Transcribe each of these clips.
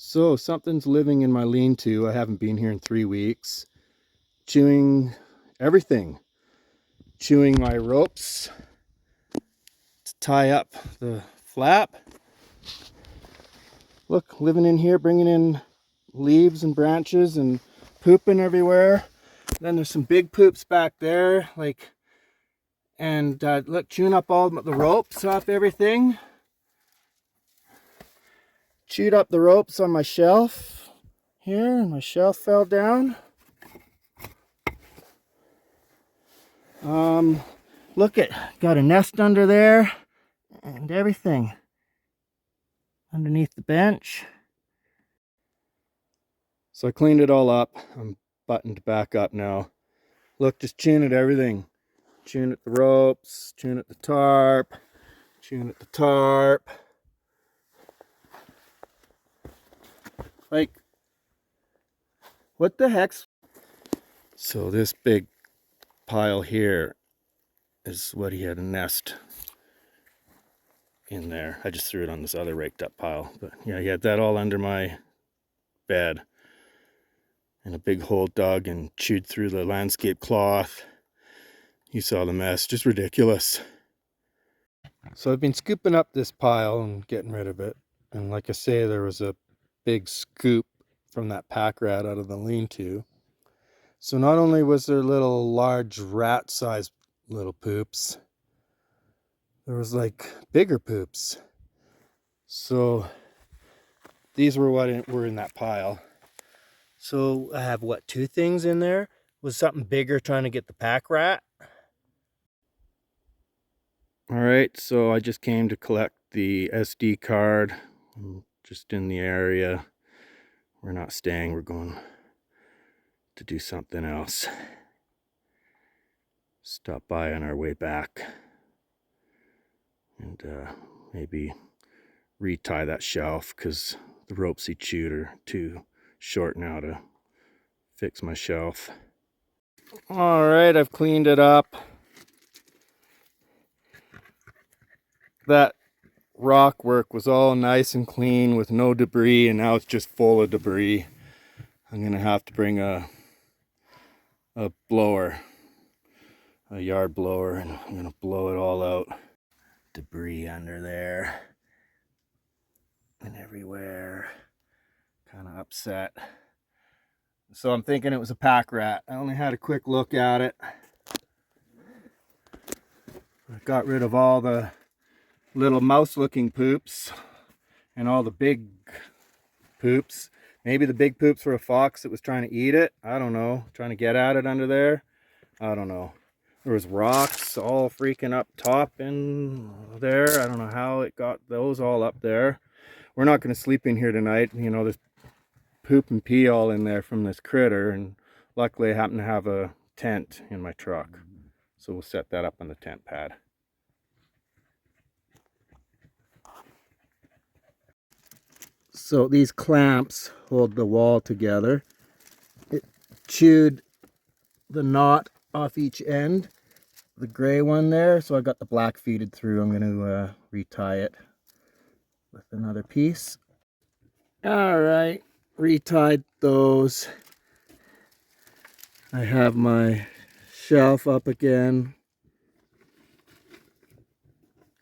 So something's living in my lean-to. I haven't been here in 3 weeks. Chewing everything. Chewing my ropes to tie up the flap. Look, living in here, bringing in leaves and branches and pooping everywhere. Then there's some big poops back there, and look, chewing up all the ropes off everything. Chewed up the ropes on my shelf here, and my shelf fell down. Look, got a nest under there and everything underneath the bench. So I cleaned it all up. I'm buttoned back up now. Look, just chewing at everything. Chewing at the ropes, chewing at the tarp, chewing at the tarp. Like, what the heck's... So this big pile here is what he had a nest in there. I just threw it on this other raked up pile. But yeah, he had that all under my bed. And a big hole dug and chewed through the landscape cloth. You saw the mess, just ridiculous. So I've been scooping up this pile and getting rid of it. And like I say, there was a big scoop from that Packrat out of the lean-to. So not only was there little large rat-sized little poops, there was like bigger poops. So these were what were in that pile. So I have what, 2 things in there? Was something bigger trying to get the Packrat? All right, so I just came to collect the SD card. I'm just in the area. We're not staying, we're going to do something else. Stop by on our way back and maybe retie that shelf because the ropes he chewed are too short now to fix my shelf. All right, I've cleaned it up. That rock work was all nice and clean with no debris, and now it's just full of debris. I'm gonna have to bring a blower, a yard blower, and I'm gonna blow it all out. Debris under there and everywhere. Kind of upset. So I'm thinking it was a Packrat. I only had a quick look at it. I got rid of all the little mouse looking poops and all the big poops. Maybe the big poops were a fox that was trying to eat it. I don't know. Trying to get at it under there. I don't know. There was rocks all freaking up top in there. I don't know how it got those all up there. We're not going to sleep in here tonight. You know, there's poop and pee all in there from this critter, and luckily I happen to have a tent in my truck. So we'll set that up on the tent pad. So these clamps hold the wall together. It chewed the knot off each end, the gray one there, so I got the black feeded through. I'm going to retie it with another piece. All right, retied those. I have my shelf up again,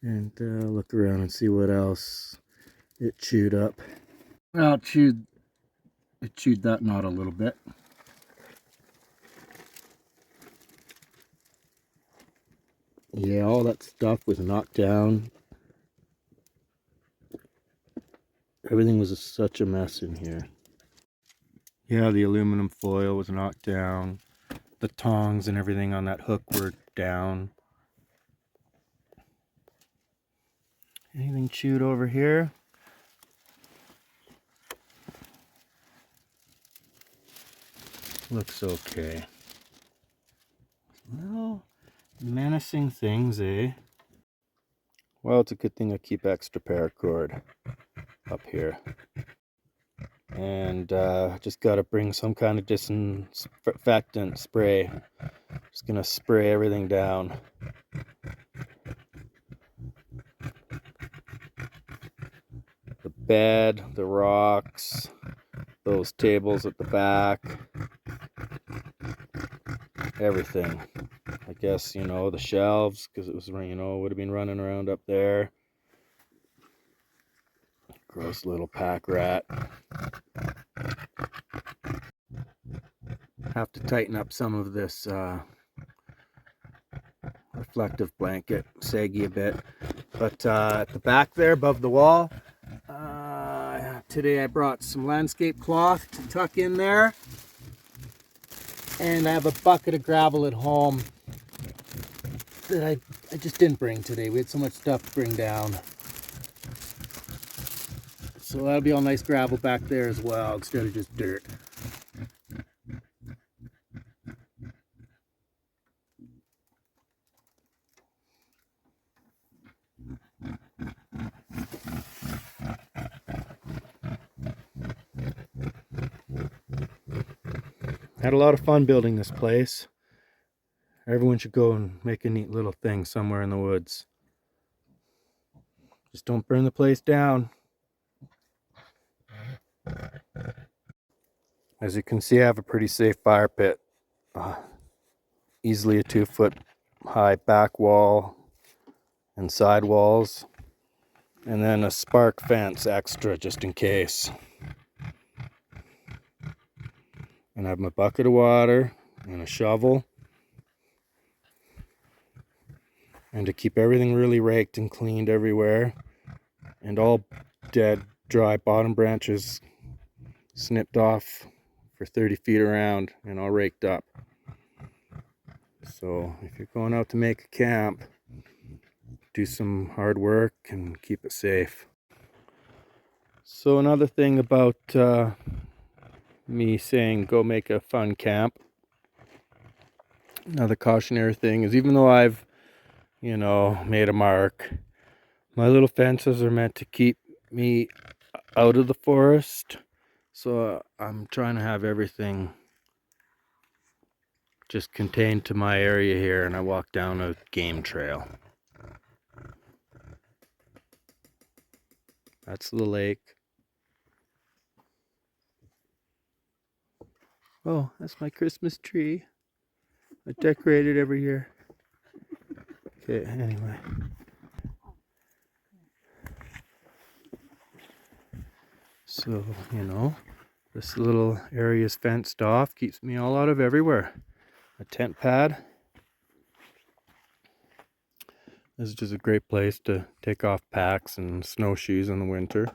and look around and see what else it chewed up. Well, it chewed that knot a little bit. Yeah, all that stuff was knocked down. Everything was such a mess in here. Yeah, the aluminum foil was knocked down. The tongs and everything on that hook were down. Anything chewed over here? Looks okay. Little menacing things, eh? Well, it's a good thing I keep extra paracord up here. And just got to bring some kind of disinfectant spray. Just gonna spray everything down. The bed, the rocks, those tables at the back, everything. I guess, you know, the shelves, because it was, you know, would have been running around up there. Gross little Packrat. Have to tighten up some of this reflective blanket, saggy a bit. But at the back there, above the wall, today I brought some landscape cloth to tuck in there. And I have a bucket of gravel at home that I just didn't bring today. We had so much stuff to bring down. So that'll be all nice gravel back there as well, instead of just dirt. Had a lot of fun building this place. Everyone should go and make a neat little thing somewhere in the woods. Just don't burn the place down. As you can see, I have a pretty safe fire pit. Easily a 2-foot high back wall and side walls. And then a spark fence extra just in case. And I have my bucket of water and a shovel. And to keep everything really raked and cleaned everywhere. And all dead, dry bottom branches snipped off for 30 feet around and all raked up. So if you're going out to make a camp, do some hard work and keep it safe. So another thing about me saying go make a fun camp, another cautionary thing is, even though I've, you know, made a mark, my little fences are meant to keep me out of the forest. So I'm trying to have everything just contained to my area here, and I walk down a game trail. That's the lake. Oh, that's my Christmas tree. I decorate it every year. Okay, anyway. So, you know, this little area is fenced off, keeps me all out of everywhere. A tent pad. This is just a great place to take off packs and snowshoes in the winter.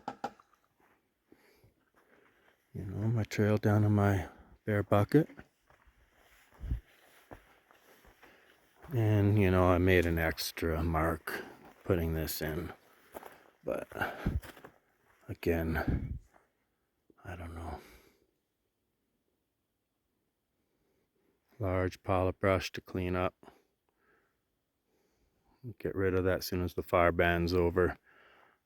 You know, my trail down in my bear bucket. And, you know, I made an extra mark putting this in. But, again, I don't know. Large pile of brush to clean up. Get rid of that as soon as the fire ban's over.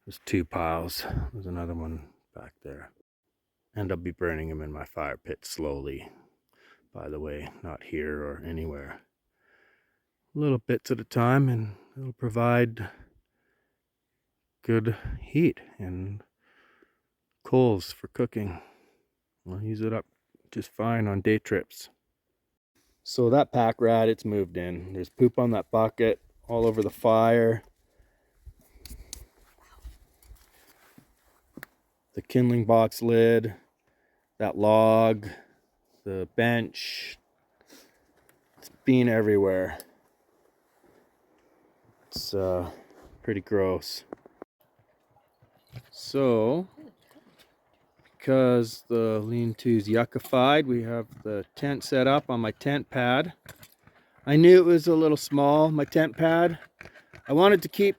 There's 2 piles. There's another one back there. And I'll be burning them in my fire pit slowly. By the way, not here or anywhere. Little bits at a time, and it'll provide good heat and coals for cooking. I'll use it up just fine on day trips. So that Packrat, it's moved in. There's poop on that bucket, all over the fire. The kindling box lid, that log, the bench. It's been everywhere. It's pretty gross. So, because the lean-to's yuckified, we have the tent set up on my tent pad. I knew it was a little small, my tent pad. I wanted to keep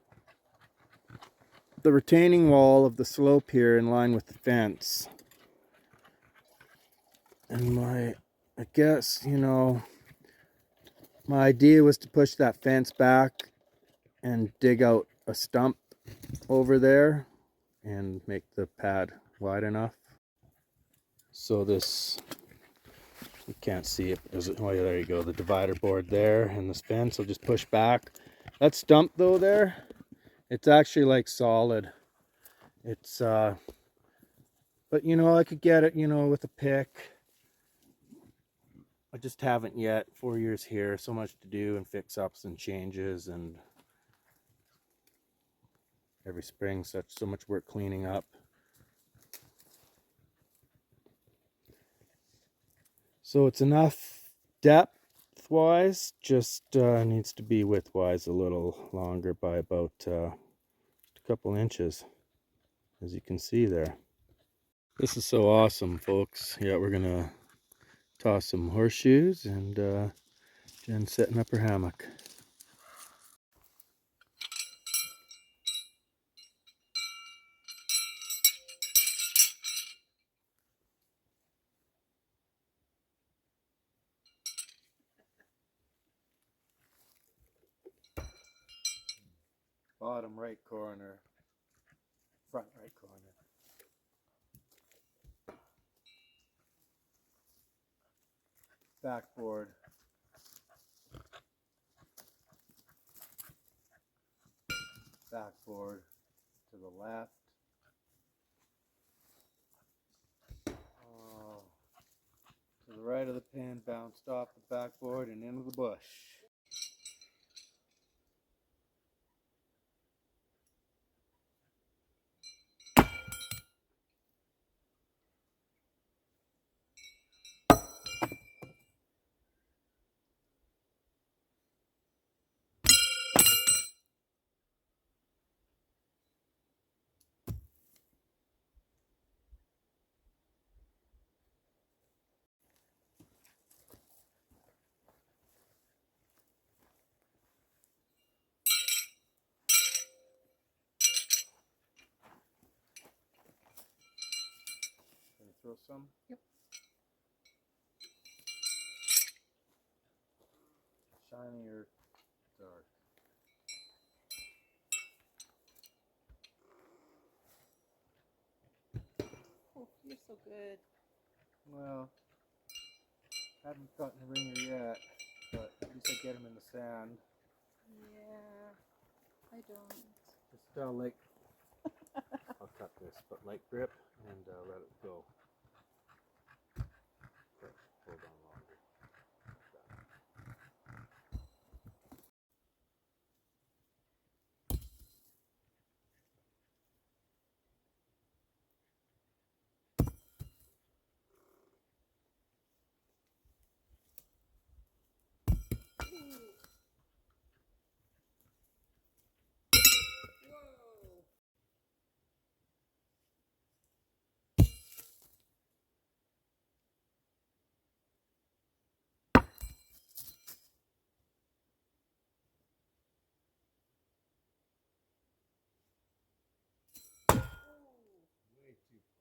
the retaining wall of the slope here in line with the fence. And I guess, you know, my idea was to push that fence back and dig out a stump over there and make the pad wide enough. So this, you can't see it. Oh yeah, there you go. The divider board there and this fence will just push back. That stump though there, it's actually like solid. It's But you know, I could get it, you know, with a pick. I just haven't yet. 4 years here, so much to do and fix ups and changes, and every spring so much work cleaning up. So it's enough depth wise, just needs to be width wise a little longer by about a couple inches, as you can see there. This is so awesome, folks. Yeah, we're gonna toss some horseshoes, and Jen's setting up her hammock. Bottom right corner, front right corner. Backboard. Backboard to the left. Oh, to the right of the pin, bounced off the backboard and into the bush. Can you throw some? Yep. Shiny or dark? Oh, you're so good. Well, haven't gotten a ringer yet, but at least I get them in the sand. Yeah, I don't. Just like, I'll cut this, but light grip and let it go. Okay, hold on longer. Way too far.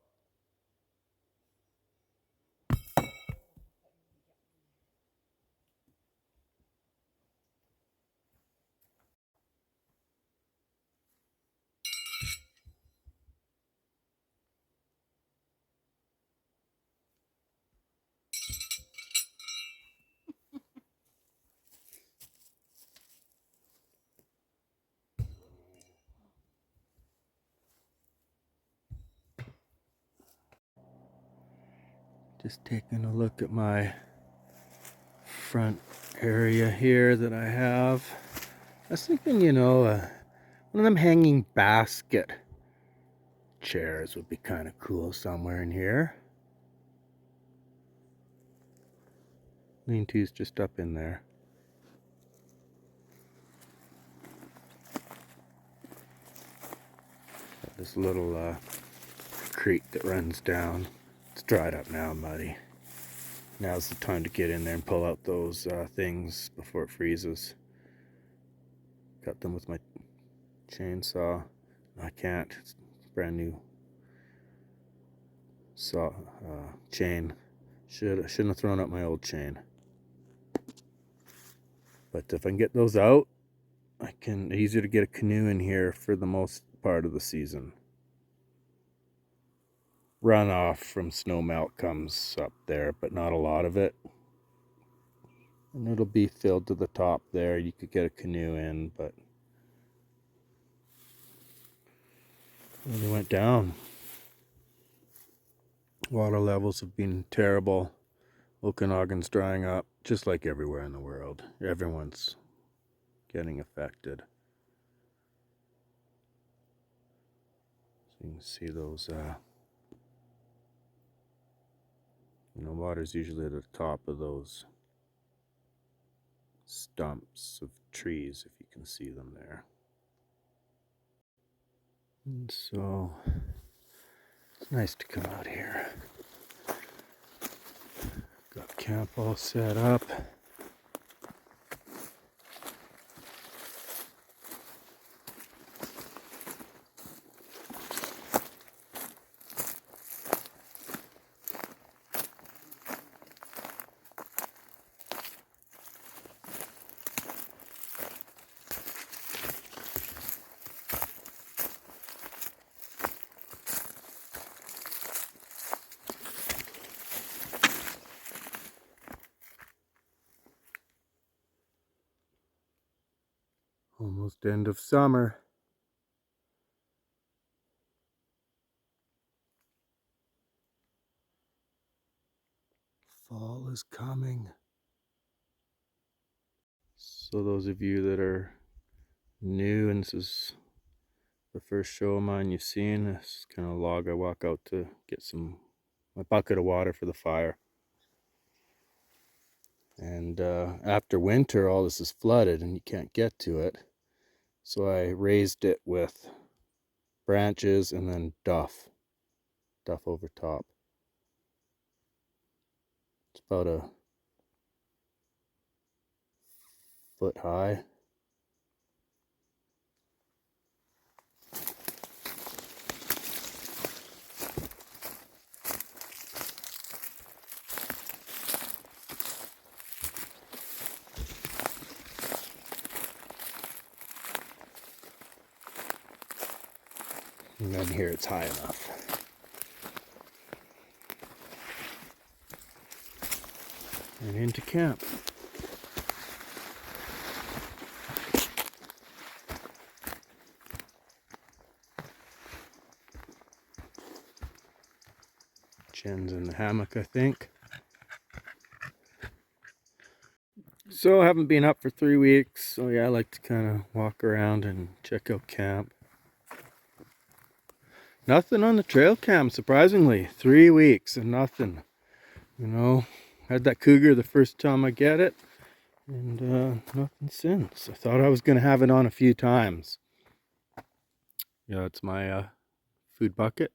Just taking a look at my front area here that I have. I was thinking, you know, one of them hanging basket chairs would be kind of cool somewhere in here. Lean-to's just up in there. Got this little creek that runs down. It's dried up now, muddy. Now's the time to get in there and pull out those things before it freezes. Cut them with my chainsaw. I can't. It's brand new saw chain. Shouldn't have thrown out my old chain. But if I can get those out, easier to get a canoe in here for the most part of the season. Runoff from snow melt comes up there, but not a lot of it. And it'll be filled to the top there. You could get a canoe in, but it really went down. Water levels have been terrible. Okanagan's drying up, just like everywhere in the world. Everyone's getting affected. So you can see those, water's usually at the top of those stumps of trees, if you can see them there. And so it's nice to come out here. Got camp all set up. Almost end of summer. Fall is coming. So those of you that are new and this is the first show of mine you've seen, this kind of log I walk out to get my bucket of water for the fire. And after winter, all this is flooded and you can't get to it. So I raised it with branches and then duff over top. It's about a foot high. And then here it's high enough. And into camp. Jen's in the hammock, I think. So I haven't been up for 3 weeks. So yeah, I like to kind of walk around and check out camp. Nothing on the trail cam, surprisingly. 3 weeks and nothing. Had that cougar the first time I get it. And nothing since. I thought I was going to have it on a few times. Yeah, it's my food bucket.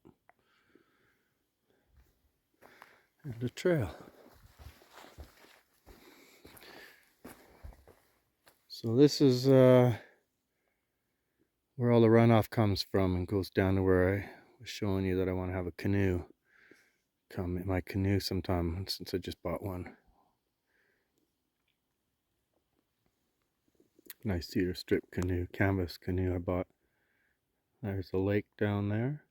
And a trail. So this is where all the runoff comes from and goes down to where I was showing you that I want to have a canoe. Come in my canoe sometime since I just bought one. Nice cedar strip canoe, canvas canoe I bought. There's a lake down there.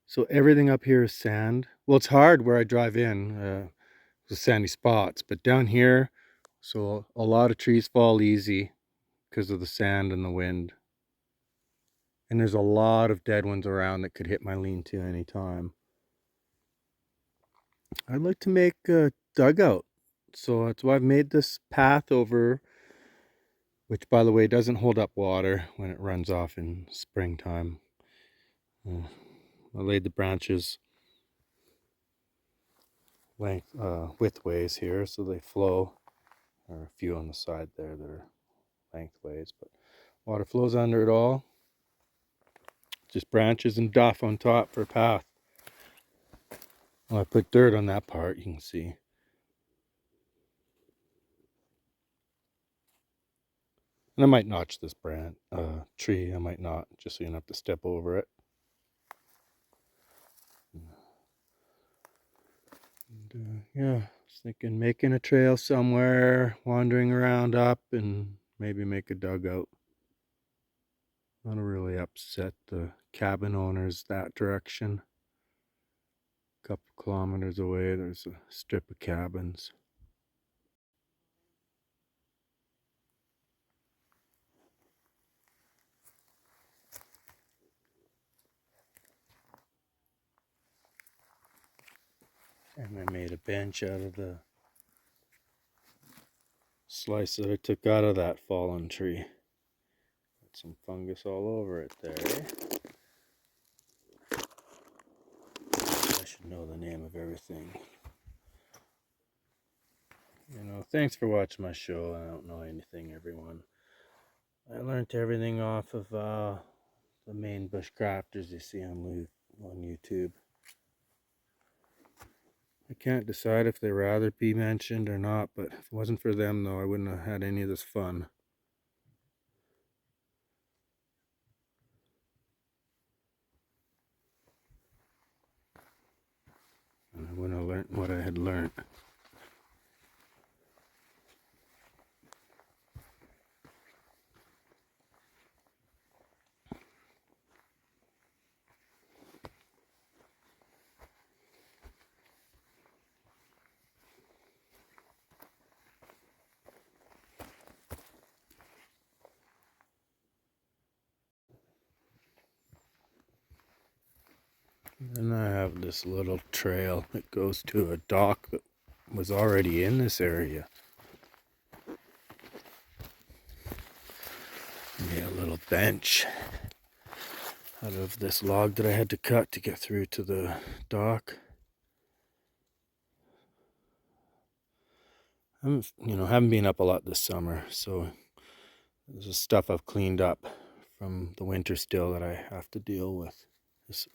So everything up here is sand. Well, it's hard where I drive in, the sandy spots, but down here, so a lot of trees fall easy because of the sand and the wind. And there's a lot of dead ones around that could hit my lean-to anytime. I'd like to make a dugout. So that's why I've made this path over, which by the way doesn't hold up water when it runs off in springtime. I laid the branches widthways here so they flow. There are a few on the side there that are lengthways, but water flows under it all. Just branches and duff on top for a path. Well, I put dirt on that part, you can see. And I might notch this tree, I might not, just so you don't have to step over it. And, yeah, I was thinking making a trail somewhere, wandering around up, and maybe make a dugout. That'll really upset the cabin owners that direction. A couple kilometers away, there's a strip of cabins. And I made a bench out of the slice that I took out of that fallen tree. Got some fungus all over it there, eh? I should know the name of everything. You know, thanks for watching my show. I don't know anything, everyone. I learned everything off of the main bushcrafters you see on YouTube. I can't decide if they'd rather be mentioned or not, but if it wasn't for them, though, I wouldn't have had any of this fun. And I wouldn't have learned what I had learned. And I have this little trail that goes to a dock that was already in this area. Made a little bench out of this log that I had to cut to get through to the dock. Haven't been up a lot this summer, so this is stuff I've cleaned up from the winter still that I have to deal with. Just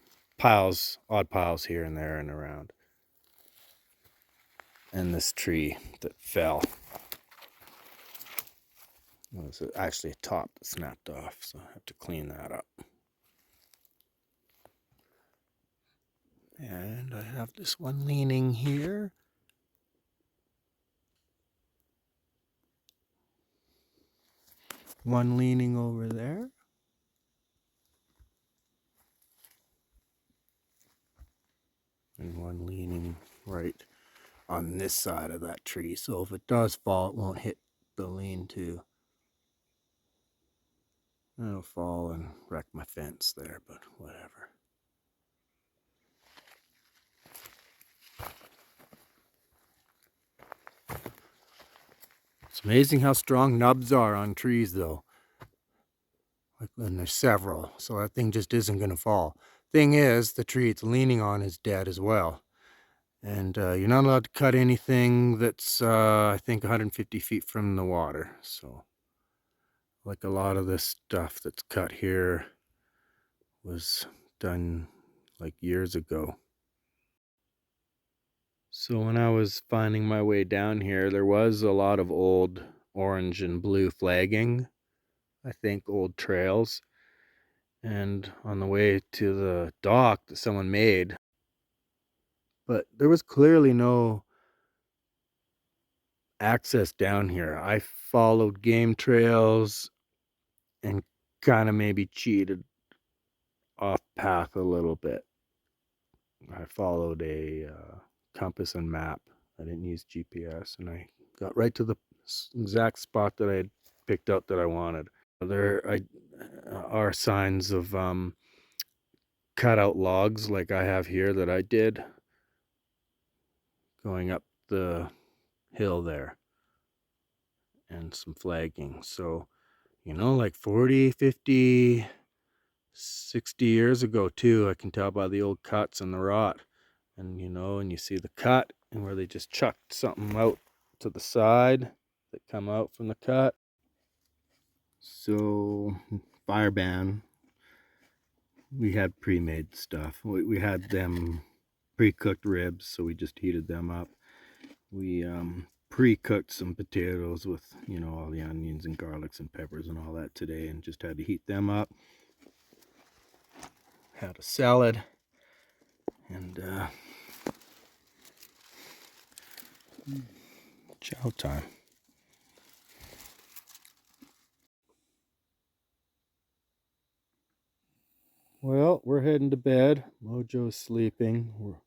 odd piles here and there and around. And this tree that fell. It was actually a top that snapped off, so I have to clean that up. And I have this one leaning here. One leaning over there. And one leaning right on this side of that tree. So if it does fall, it won't hit the lean-to. It'll fall and wreck my fence there, but whatever. It's amazing how strong nubs are on trees, though. And there's several, so that thing just isn't going to fall. Thing is, the tree it's leaning on is dead as well. And you're not allowed to cut anything that's, I think, 150 feet from the water. So, like a lot of this stuff that's cut here was done like years ago. So when I was finding my way down here, there was a lot of old orange and blue flagging. I think old trails. And on the way to the dock that someone made, but there was clearly no access down here. I followed game trails and kind of maybe cheated off path a little bit. I followed a compass and map. I didn't use GPS, and I got right to the exact spot that I had picked out that I wanted. There are signs of cut out logs like I have here that I did going up the hill there, and some flagging. So, like 40, 50, 60 years ago too, I can tell by the old cuts and the rot. And and you see the cut and where they just chucked something out to the side that come out from the cut. So fire ban, we had pre-made stuff. We had them pre-cooked ribs, so we just heated them up. We pre-cooked some potatoes with all the onions and garlics and peppers and all that today, and just had to heat them up. Had a salad, and chow time. Well, we're heading to bed. Mojo's sleeping. We're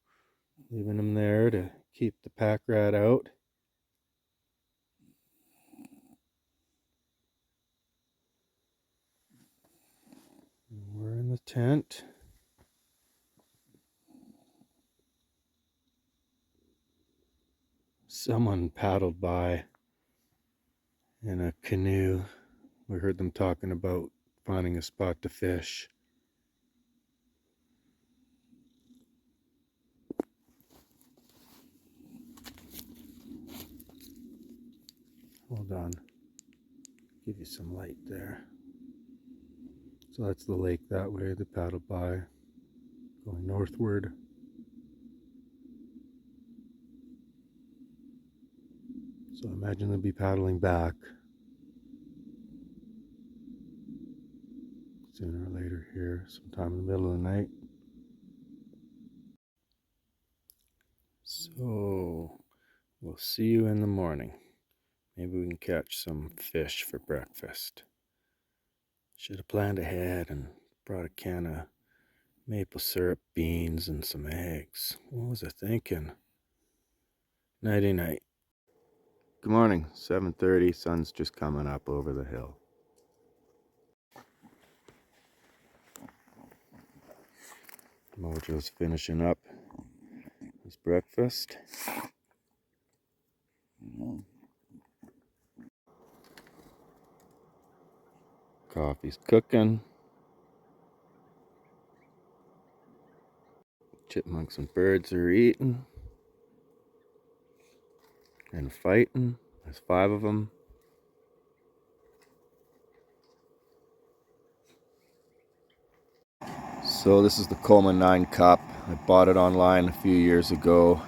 leaving him there to keep the packrat out. We're in the tent. Someone paddled by in a canoe. We heard them talking about finding a spot to fish. Hold on, give you some light there. So that's the lake that way. They paddled by, going northward. So I imagine they'll be paddling back sooner or later here, sometime in the middle of the night. So we'll see you in the morning. Maybe we can catch some fish for breakfast. Should have planned ahead and brought a can of maple syrup, beans, and some eggs. What was I thinking? Nighty night. Good morning, 7:30. Sun's just coming up over the hill. Mojo's finishing up his breakfast. Coffee's cooking. Chipmunks and birds are eating and fighting. There's 5 of them. So this is the Coleman 9 cup. I bought it online a few years ago,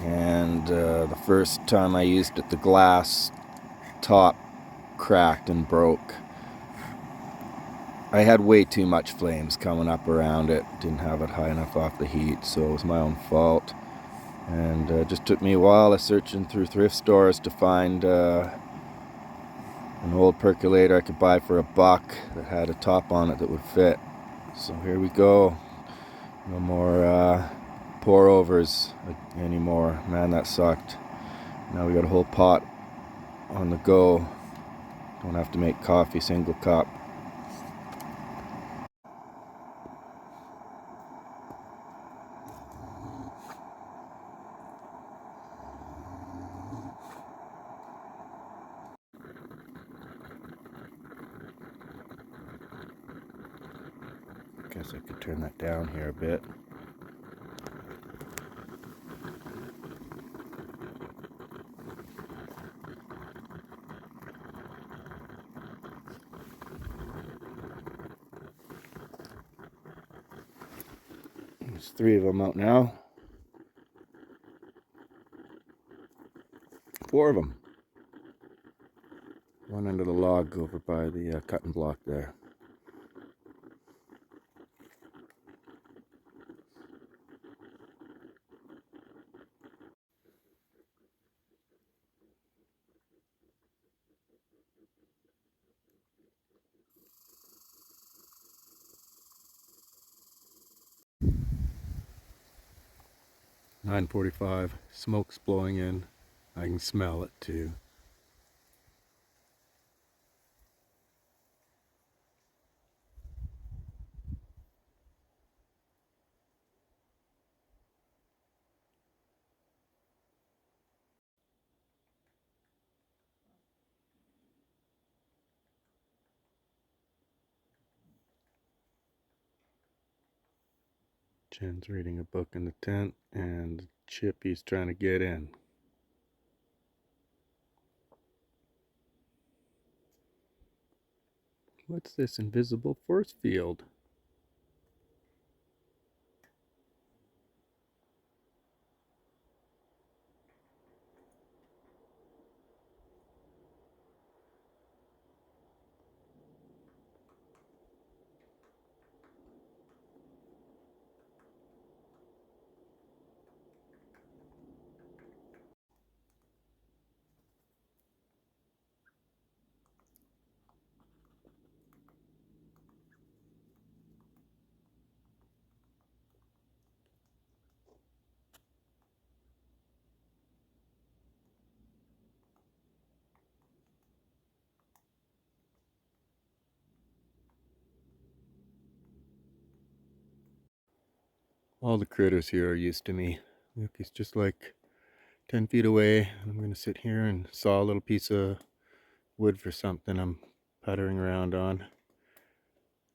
and the first time I used it, the glass top cracked and broke. I had way too much flames coming up around it. Didn't have it high enough off the heat, so it was my own fault. And it just took me a while of searching through thrift stores to find an old percolator I could buy for $1 that had a top on it that would fit. So here we go. No more pour overs anymore. Man, that sucked. Now we got a whole pot on the go. Don't have to make coffee single cup. Guess I could turn that down here a bit. There's 3 of them out now. 4 of them. One under the log over by the cutting block there. "9:45, smoke's blowing in. I can smell it too. Jen's reading a book in the tent, and Chippy's trying to get in. What's this invisible force field? All the critters here are used to me. Look, he's just like 10 feet away. I'm going to sit here and saw a little piece of wood for something I'm puttering around on.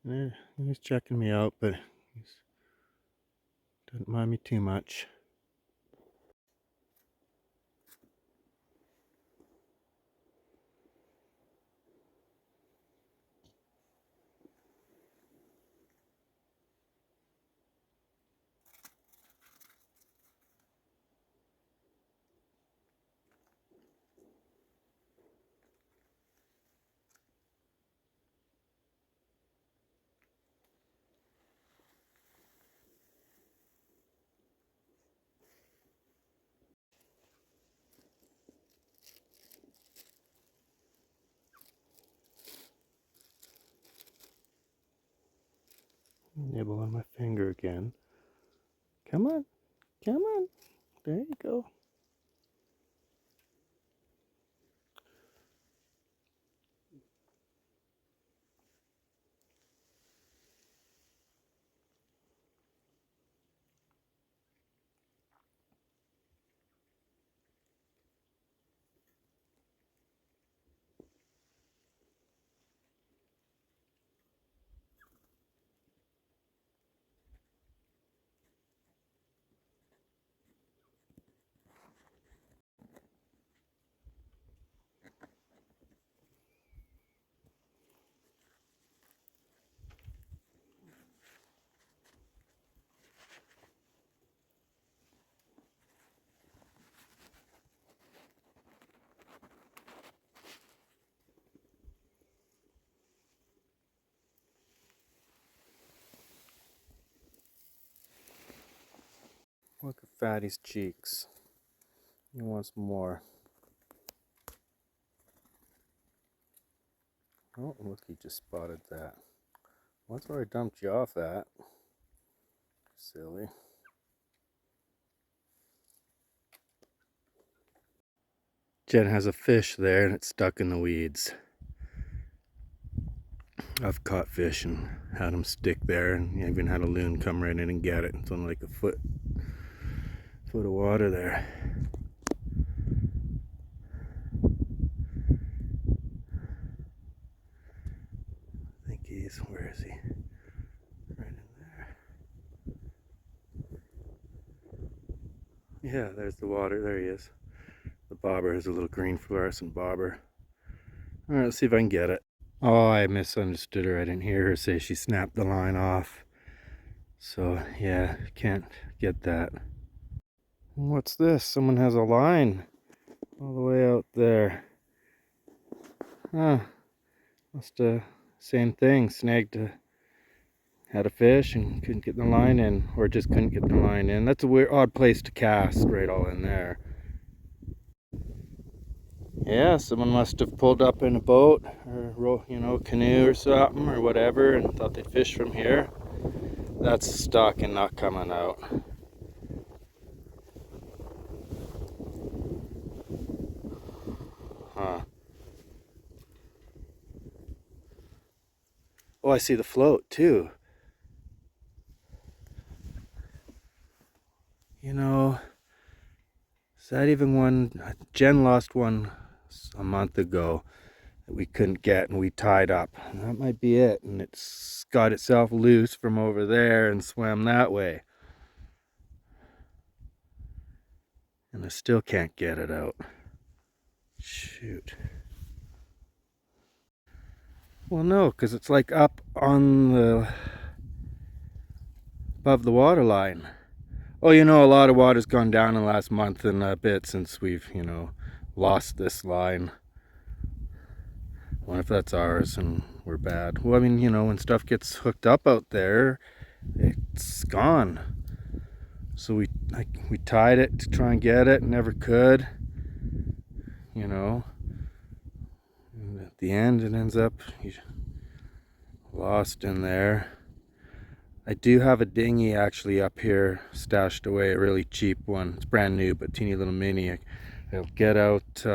He's checking me out, but he doesn't mind me too much. Nibble on my finger again. Come on, come on. There you go. Look at Fatty's cheeks. He wants more. Oh, look, he just spotted that. Once I dumped you off that. Silly. Jen has a fish there and it's stuck in the weeds. I've caught fish and had them stick there, and even had a loon come right in and get it. It's only like a foot of water there. I think where is he? Right in there. Yeah, there's the water. There he is. The bobber is a little green fluorescent bobber. All right, let's see if I can get it. Oh, I misunderstood her. I didn't hear her say she snapped the line off. So, yeah, can't get that. What's this? Someone has a line all the way out there. Huh. Must same thing. Had a fish and couldn't get the line in, or just couldn't get the line in. That's a weird, odd place to cast, right all in there. Yeah, someone must have pulled up in a boat or, canoe or something or whatever and thought they'd fish from here. That's stuck and not coming out. Huh. Oh, I see the float too. Is that even one? Jen lost one a month ago that we couldn't get and we tied up. And that might be it. And it's got itself loose from over there and swam that way. And I still can't get it out. Shoot. Well, no, because it's like up on above the water line. Oh, a lot of water's gone down in the last month and a bit since we've, lost this line. I wonder if that's ours and we're bad. Well, I mean, when stuff gets hooked up out there, it's gone. So we tied it to try and get it, never could. And at the end, it ends up lost in there. I do have a dinghy actually up here stashed away, a really cheap one. It's brand new, but teeny little mini. I'll get out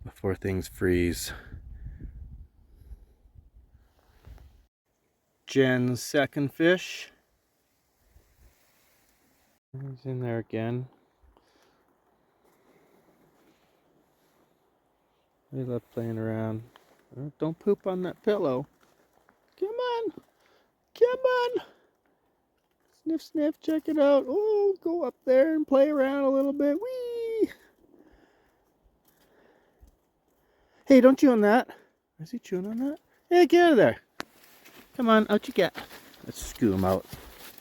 before things freeze. Jen's second fish. He's in there again. They love playing around. Don't poop on that pillow. Come on. Come on. Sniff, sniff, check it out. Oh, go up there and play around a little bit. Whee! Hey, don't chew on that. Is he chewing on that? Hey, get out of there. Come on, out you get. Let's screw him out.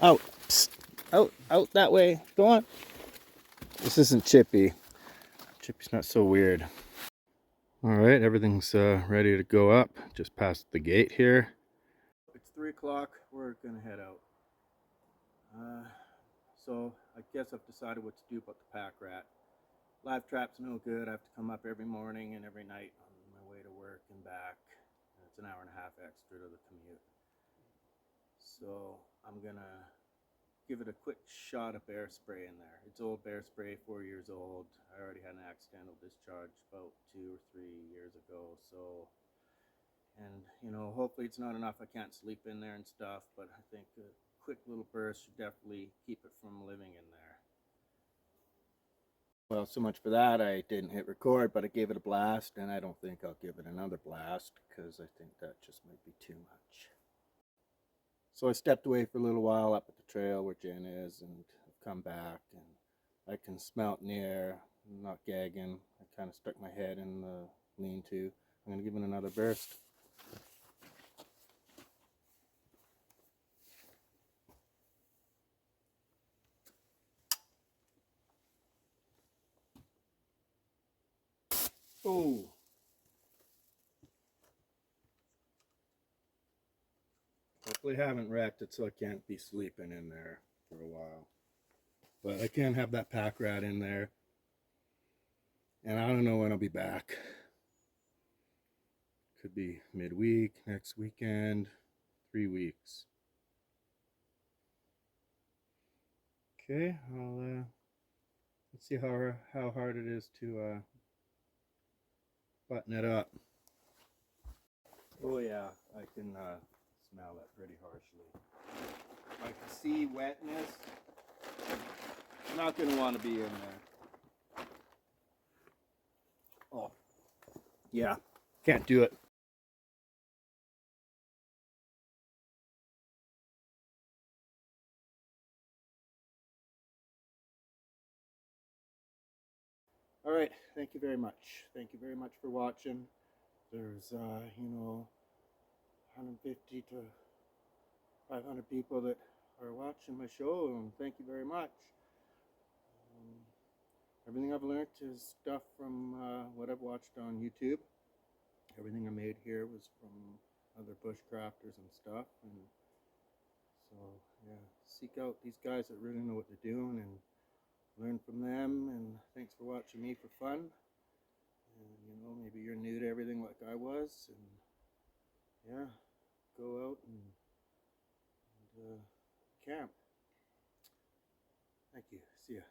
Out. Psst. Out, out that way. Go on. This isn't Chippy. Chippy's not so weird. Alright, everything's ready to go up. Just past the gate here. It's 3 o'clock. We're gonna head out. So I guess I've decided what to do about the Packrat. Live trap's no good. I have to come up every morning and every night on my way to work and back. And it's an hour and a half extra to the commute. So I'm gonna give it a quick shot of Bearspray in there. It's old Bearspray, 4 years old. I already had an accidental discharge about 2 or 3 years ago. So, and you know, hopefully it's not enough. I can't sleep in there and stuff, but I think a quick little burst should definitely keep it from living in there. Well, so much for that. I didn't hit record, but I gave it a blast, and I don't think I'll give it another blast because I think that just might be too much. So I stepped away for a little while up at the trail where Jen is, and I've come back, and I can smell it in the air. I'm not gagging. I kind of stuck my head in the lean-to. I'm going to give it another burst. Oh! Hopefully I haven't wrecked it so I can't be sleeping in there for a while. But I can't have that Packrat in there. And I don't know when I'll be back. Could be midweek, next weekend, 3 weeks. Okay, let's see how hard it is to button it up. Oh yeah, I can smell it pretty harshly. I can see wetness. I'm not going to want to be in there. Oh, yeah, can't do it. All right, thank you very much. Thank you very much for watching. There's, you know, 150 to 500 people that are watching my show, and thank you very much. Everything I've learned is stuff from what I've watched on YouTube. Everything I made here was from other bushcrafters and stuff, and so yeah, seek out these guys that really know what they're doing and learn from them. And thanks for watching me for fun. And you know, maybe you're new to everything like I was, and yeah, go out and camp. Thank you. See ya.